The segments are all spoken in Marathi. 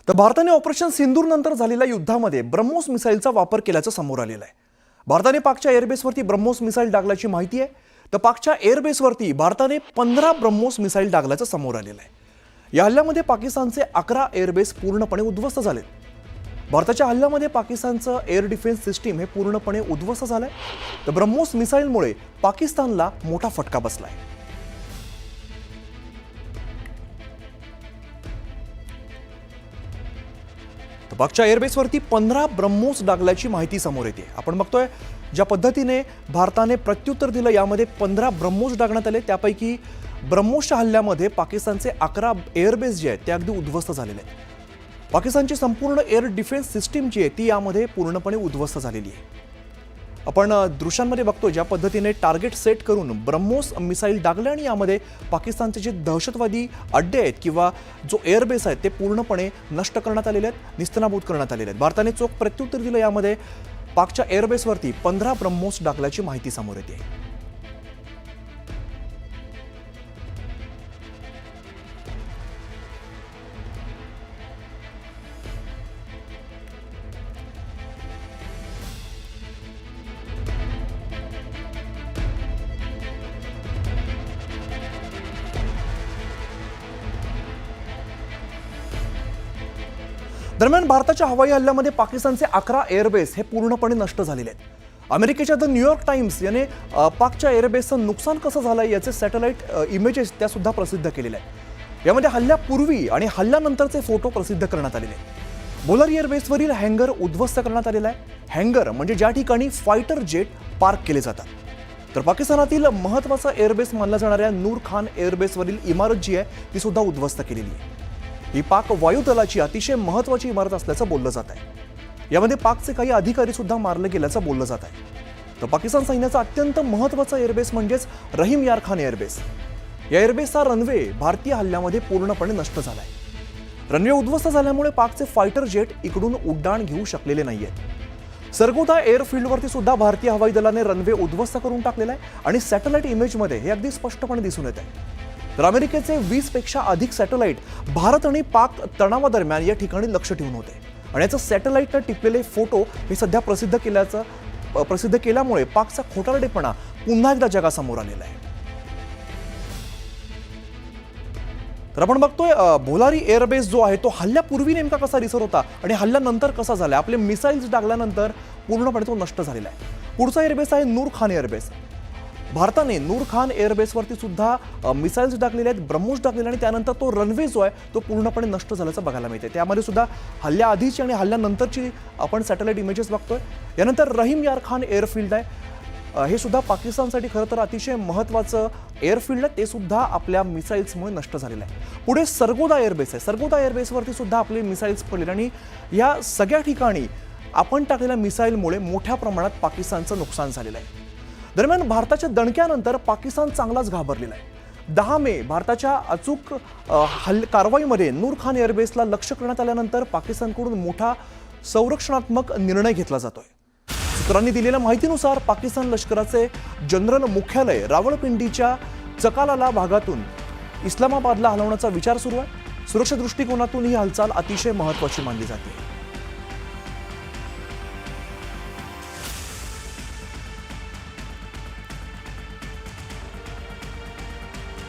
तर भारताने ऑपरेशन सिंदूर नंतर झालेल्या युद्धामध्ये ब्रह्मोस मिसाईलचा वापर केल्याचं समोर आलेलं आहे। भारताने पाकच्या एअरबेसवरती ब्रह्मोस मिसाईल डागल्याची माहिती आहे। तर पाकच्या एअरबेसवरती भारताने 15 ब्रह्मोस मिसाईल डागल्याचं समोर आलेलं आहे। या हल्ल्यामध्ये पाकिस्तानचे 11 एअरबेस पूर्णपणे उद्ध्वस्त झाले। भारताच्या हल्ल्यामध्ये पाकिस्तानचं एअर डिफेन्स सिस्टीम हे पूर्णपणे उद्ध्वस्त झालंय। तर ब्रह्मोस मिसाईलमुळे पाकिस्तानला मोठा फटका बसलाय। पाकच्या एअरबेसवरती 15 ब्रह्मोस डागल्याची माहिती समोर येते। आपण बघतोय ज्या पद्धतीने भारताने प्रत्युत्तर दिलं, यामध्ये 15 ब्रह्मोस डागण्यात आले। त्यापैकी ब्रह्मोसच्या हल्ल्यामध्ये पाकिस्तानचे 11 एअरबेस जे आहेत ते अगदी उद्ध्वस्त झालेले आहेत। पाकिस्तानची संपूर्ण एअर डिफेन्स सिस्टीम जी आहे ती यामध्ये पूर्णपणे उद्ध्वस्त झालेली आहे। आपण दृश्यांमध्ये बघतोय ज्या पद्धतीने टार्गेट सेट करून ब्रह्मोस मिसाईल डागले आणि यामध्ये पाकिस्तानचे जे दहशतवादी अड्डे आहेत किंवा जो एअरबेस आहे ते पूर्णपणे नष्ट करण्यात आलेले आहेत, निस्तेनाबूत करण्यात आलेले आहेत। भारताने चोख प्रत्युत्तर दिलं। यामध्ये पाकच्या एअरबेसवरती 15 ब्रह्मोस डागल्याची माहिती समोर येते। दरम्यान भारताच्या हवाई हल्ल्यामध्ये पाकिस्तानचे 11 एअरबेस हे पूर्णपणे नष्ट झालेले आहेत। अमेरिकेच्या द न्यूयॉर्क टाइम्स याने पाकच्या एअरबेसचं नुकसान कसं झालंय याचे सॅटेलाइट इमेजेस त्या सुद्धा प्रसिद्ध केलेले आहेत। यामध्ये हल्ल्यापूर्वी आणि हल्ल्यानंतरचे फोटो प्रसिद्ध करण्यात आलेले आहेत। भोलार एअरबेसवरील हँगर उद्ध्वस्त करण्यात आलेला आहे। हँगर म्हणजे ज्या ठिकाणी फायटर जेट पार्क केले जातात। तर पाकिस्तानातील महत्त्वाचा एअरबेस मानला जाणाऱ्या नूर खान एअरबेसवरील इमारत जी आहे ती सुद्धा उद्ध्वस्त केलेली आहे। ही पाक वायुदलाची अतिशय महत्त्वाची इमारत असल्याचं बोललं जात आहे। यामध्ये पाकचे काही अधिकारी सुद्धा मारले गेल्याचं बोललं जात आहे। तर पाकिस्तान सैन्याचा अत्यंत महत्त्वाचा एअरबेस म्हणजेच रहीम यार खान एअरबेस, या एअरबेसचा रनवे भारतीय हल्ल्यामध्ये पूर्णपणे नष्ट झालाय। रनवे उद्ध्वस्त झाल्यामुळे पाकचे फायटर जेट इकडून उड्डाण घेऊ शकलेले नाहीयेत। सरगोदा एअरफील्डवरती सुद्धा भारतीय हवाई दलाने रनवे उद्ध्वस्त करून टाकलेला आहे आणि सॅटेलाइट इमेजमध्ये हे अगदी स्पष्टपणे दिसून येत आहे। तर अमेरिकेचे 20 पेक्षा अधिक सॅटेलाइट भारत आणि पाक तणावादरम्यान या ठिकाणी लक्ष ठेवून होते आणि याचं सॅटेलाइटने टिपलेले फोटो हे सध्या प्रसिद्ध केल्यामुळे पाकचा खोटारडेपणा पुन्हा एकदा जगासमोर आलेला आहे। तर आपण बघतोय भोलारी एअरबेस जो आहे तो हल्ल्यापूर्वी नेमका कसा दिसत होता आणि हल्ल्यानंतर कसा झाला। आपले मिसाईल्स डागल्यानंतर पूर्णपणे तो नष्ट झालेला आहे। पुढचा एअरबेस आहे नूर खान एअरबेस। भारताने नूर खान एअरबेसवरती सुद्धा मिसाईल्स टाकलेले आहेत, ब्रह्मोस टाकलेले आणि त्यानंतर तो रनवे जो आहे तो पूर्णपणे नष्ट झाल्याचं बघायला मिळते। त्यामध्ये सुद्धा हल्ल्याआधीची आणि हल्ल्यानंतरची आपण सॅटेलाइट इमेजेस बघतोय। यानंतर रहीम यार खान एअरफील्ड आहे, हे सुद्धा पाकिस्तानसाठी खरं तर अतिशय महत्त्वाचं एअरफील्ड आहे, ते सुद्धा आपल्या मिसाईल्समुळे नष्ट झालेलं आहे। पुढे सरगोदा एअरबेस आहे। सरगोदा एअरबेसवरती सुद्धा आपले मिसाईल्स पडलेले आणि या सगळ्या ठिकाणी आपण टाकलेल्या मिसाईलमुळे मोठ्या प्रमाणात पाकिस्तानचं नुकसान झालेलं आहे। दरम्यान भारताच्या दणक्यानंतर पाकिस्तान चांगलाच घाबरलेला आहे। 10 मे भारताच्या अचूक कारवाईमध्ये नूर खान एअरबेसला लक्ष्य करण्यात आल्यानंतर पाकिस्तानकडून मोठा संरक्षणात्मक निर्णय घेतला जातोय। सूत्रांनी दिलेल्या माहितीनुसार पाकिस्तान लष्कराचे जनरल मुख्यालय रावळपिंडीच्या चकालाला भागातून इस्लामाबादला हलवण्याचा विचार सुरू आहे। सुरक्षा दृष्टिकोनातून ही हालचाल अतिशय महत्त्वाची मानली जाते।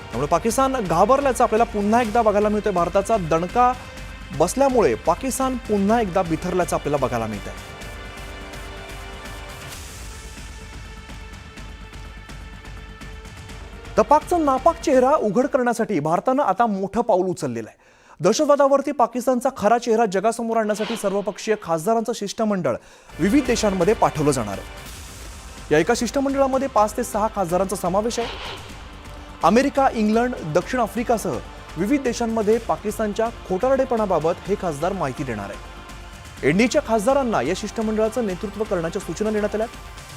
त्यामुळे पाकिस्तान घाबरल्याचं आपल्याला पुन्हा एकदा बघायला मिळतंय। भारताचा दणका बसल्यामुळे पाकिस्तान पुन्हा एकदा बिथरल्याचं आपल्याला बघायला मिळतंय। तर पाकचा नापाक चेहरा उघड करण्यासाठी भारतानं आता मोठं पाऊल उचललेलं आहे। दहशतवादावरती पाकिस्तानचा खरा चेहरा जगासमोर आणण्यासाठी सर्वपक्षीय खासदारांचं शिष्टमंडळ विविध देशांमध्ये पाठवलं जाणार आहे। या एका शिष्टमंडळामध्ये 5 ते 6 खासदारांचा समावेश आहे। अमेरिका, इंग्लंड, दक्षिण आफ्रिकासह विविध देशांमध्ये पाकिस्तानच्या खोटारडेपणाबाबत हे खासदार माहिती देणार आहे। एनडीच्या खासदारांना या शिष्टमंडळाचं नेतृत्व करण्याच्या सूचना देण्यात आल्या।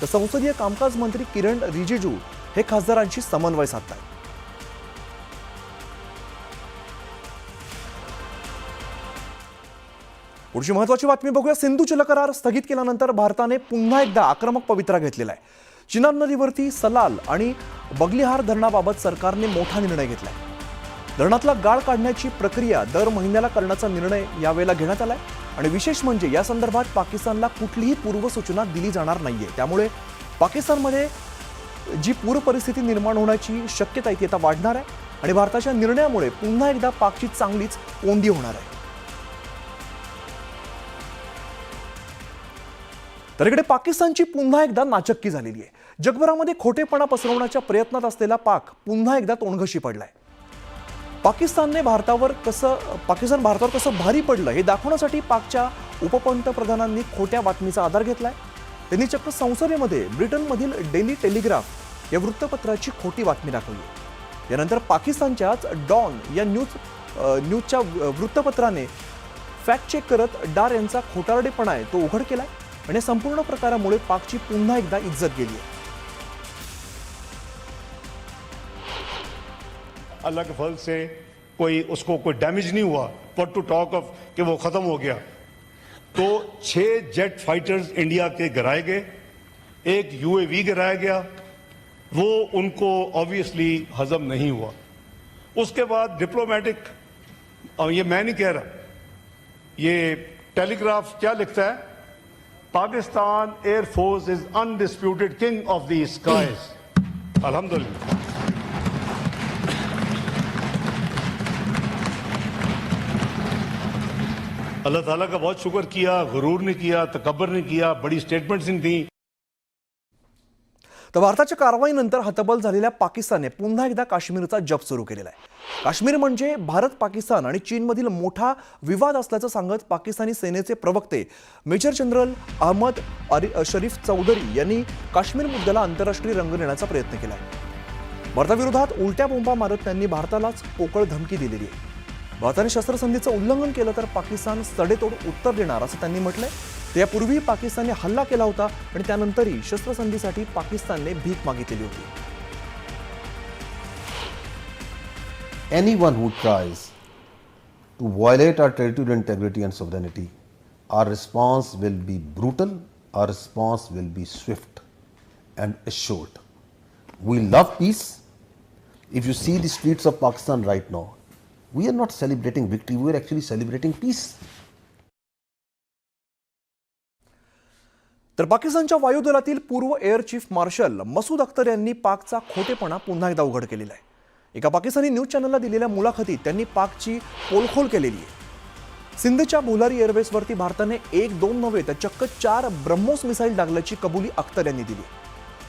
तर संसदीय कामकाज मंत्री किरण रिजिजू हे खासदारांशी समन्वय साधतात। पुढची महत्त्वाची बातमी बघूया। सिंधू जल करार स्थगित केल्यानंतर भारताने पुन्हा एकदा आक्रमक पवित्रा घेतलेला आहे। चिनाब नदीवरती सलाल आणि बगलिहार धरणाबाबत सरकारने मोठा निर्णय घेतलाय। धरणातला गाळ काढण्याची प्रक्रिया दर महिन्याला करण्याचा निर्णय यावेळेला घेण्यात आलाय आणि विशेष म्हणजे या संदर्भात पाकिस्तानला कुठलीही पूर्वसूचना दिली जाणार नाहीये. त्यामुळे पाकिस्तानमध्ये जी पूर परिस्थिती निर्माण होण्याची शक्यता आहे ती आता वाढणार आहे आणि भारताच्या निर्णयामुळे पुन्हा एकदा पाकची चांगलीच कोंडी होणार आहे. तर इकडे पाकिस्तानची पुन्हा एकदा नाचक्की झालेली आहे. जगभरामध्ये खोटेपणा पसरवण्याच्या प्रयत्नात असलेला पाक पुन्हा एकदा तोंडघशी पडलाय. पाकिस्तान भारतावर कसं भारी पडलं हे दाखवण्यासाठी पाकच्या उपपंतप्रधानांनी खोट्या बातमीचा आधार घेतलाय. त्यांनी चक्क संसदेमध्ये ब्रिटनमधील डेली टेलिग्राफ या वृत्तपत्राची खोटी बातमी दाखवली. यानंतर पाकिस्तानच्याच डॉन या न्यूजच्या वृत्तपत्राने फॅक्ट चेक करत डार यांचा खोटारडेपणा आहे तो उघड केलाय आणि संपूर्ण प्रकारामुळे पाकची पुन्हा एकदा इज्जत गेली आहे. अल्लाह के फल से उसको कोई डैमेज नहीं हुआ. व्हाट टू टॉक ऑफ कि वो खत्म हो गया. तो 6 जेट फाइटर्स इंडिया के गिराए गए, एक यूएवी गिराया गया. वो उनको ऑब्वियसली हजम नहीं हुआ. उसके बाद डिप्लोमेटिक, ये मैं नहीं कह रहा, ये टेलीग्राफ क्या लिखता है, Pakistan air force is undisputed king of the skies. अल्हम्दुलिल्लाह. अल्लाह ताला का बहुत शुक्र किया, गुरूर नहीं किया, तकब्बर नहीं किया, बड़ी स्टेटमेंट्स नहीं थी. तर भारताच्या कारवाईनंतर हतबल झालेल्या पाकिस्तानने पुन्हा एकदा काश्मीरचा जप सुरू केलेला आहे. काश्मीर म्हणजे भारत, पाकिस्तान आणि चीनमधील मोठा विवाद असल्याचं सांगत पाकिस्तानी सेनेचे प्रवक्ते मेजर जनरल अहमद शरीफ चौधरी यांनी काश्मीर मुद्द्याला आंतरराष्ट्रीय रंग देण्याचा प्रयत्न केला आहे. भारताविरोधात उलट्या बोंबा मारत त्यांनी भारतालाच पोकळ धमकी दिलेली आहे. भारताने शस्त्रसंधीचं उल्लंघन केलं तर पाकिस्तान सडेतोड उत्तर देणार असं त्यांनी म्हटलंय. त्यापूर्वी पाकिस्तानने हल्ला केला होता आणि त्यानंतरही शस्त्रसंधीसाठी पाकिस्तानने भीक मागितलेली होती. Anyone who tries to violate our territorial integrity and sovereignty, our response will be brutal, our response will be swift and assured. We love peace. If you see the streets of Pakistan right now, we are not celebrating victory, we are actually celebrating peace. तर पाकिस्तानच्या वायुदलातील पूर्व air chief marshal Masood Akhtar यांनी पाकचा खोटेपणा पुन्हा एकदा उघड केलेला आहे. एका पाकिस्तानी न्यूज चॅनलला दिलेल्या मुलाखतीत त्यांनी पाकची पोलखोल केलेली आहे. सिंधच्या भुलारी एअरबेसवरती भारताने 1-2 नव्हे तर चक्क 4 ब्रह्मोस मिसाईल डागल्याची कबुली अख्तर यांनी दिली.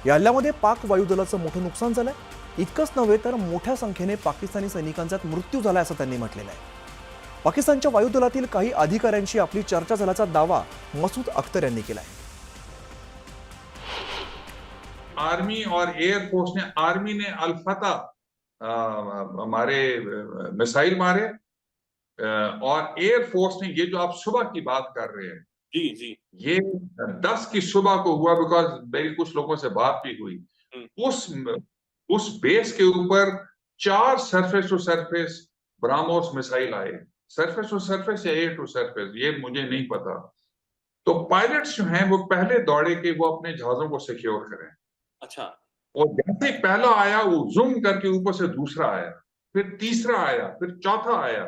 या हल्ल्यामध्ये पाक वायुदलाचं मोठं नुकसान झालंय. इतकंच नव्हे तर मोठ्या संख्येने पाकिस्तानी सैनिकांचा मृत्यू झालाय असं त्यांनी म्हटलेलं आहे. पाकिस्तानच्या वायुदलातील काही अधिकाऱ्यांशी आपली चर्चा झाल्याचा दावा मसूद अख्तर यांनी केलाय. आर्मी और एयरफोर्स ने, आर्मी ने अल-फतह हमारे मिसाइल मारे और एयरफोर्स ने ये जो आप सुबह की बात कर रहे हैं, जी ये 10 की सुबह को हुआ, बिकॉज मेरी कुछ लोगों से बात भी हुई. उस बेस के ऊपर 4 surface to surface BrahMos missile आए. सरफेस टू सरफेस या एयर टू सरफेस ये मुझे नहीं पता. तो पायलट्स जो हैं वो पहले दौड़े कि वो अपने जहाजों को सिक्योर करें. अच्छा. और जैसे पहला आया वो जूम करके ऊपर से दूसरा आया, फिर तीसरा आया, फिर चौथा आया,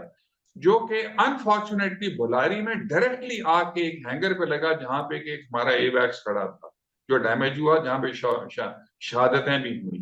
जो कि अनफॉर्चुनेटली बुलारी में डायरेक्टली आके एक हैंगर पे लगा जहां पे एक हमारा एवैक्स खड़ा था जो डैमेज हुआ, जहां पे शहादतें भी हुई.